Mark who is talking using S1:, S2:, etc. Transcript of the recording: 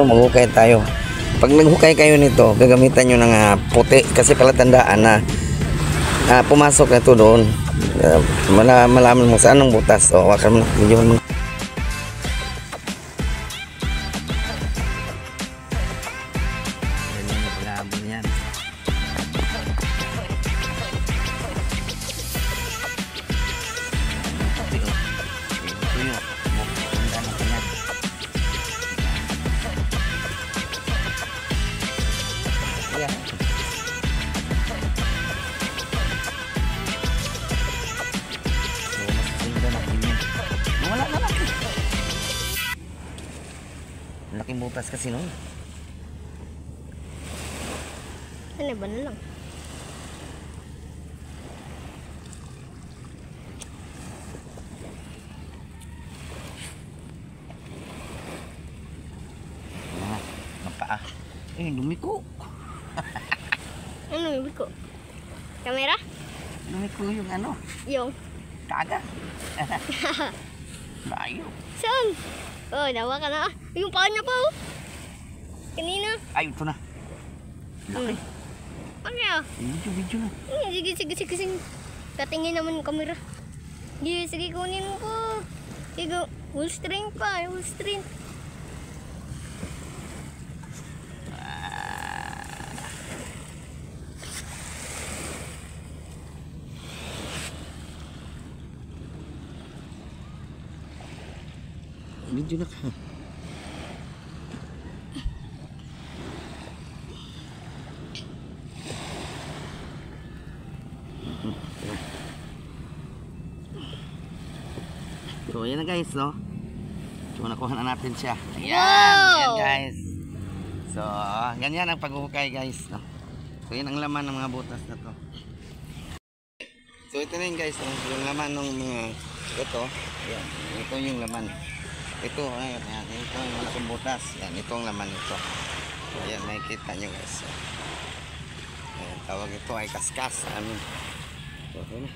S1: Maghukay tayo. Pag naghukay kayo nito, gagamitan nyo ng puti kasi palatandaan na pumasok na ito doon. Malaman mo saan ang butas. O, wakan mo. Videohan mo. Laking butas kasi no.
S2: Ano ba na lang?
S1: Mapaa. Lumiko.
S2: Ano lumiko? Kamera?
S1: Lumiko yung ano?
S2: Yung?
S1: Kaga. Layo.
S2: Saan? Oh, dawa ka na. Yung paa niya pa oh. Kanina.
S1: Ay, ito na. Laki.
S2: Ano?
S1: Video.
S2: Sige. Tatingin naman yung camera. Sige, kunin mo po. Sige, full strength pa. Full strength.
S1: Video na ka. So, ayan na guys, no? So, nakuha na natin siya. Ayan, ayan guys. So, ganyan ang paghuhukay guys, no? So, yan ang laman ng mga butas na to. So, ito na yun guys, no? Yung laman ng mga ito. Ayan, ito yung laman. Ito, ayan, ito yung malaking butas. Ayan, ito ang laman nito. So, ayan, makikita nyo guys. So, ayan, tawag ito ay kaskas. Amin. So, ito na.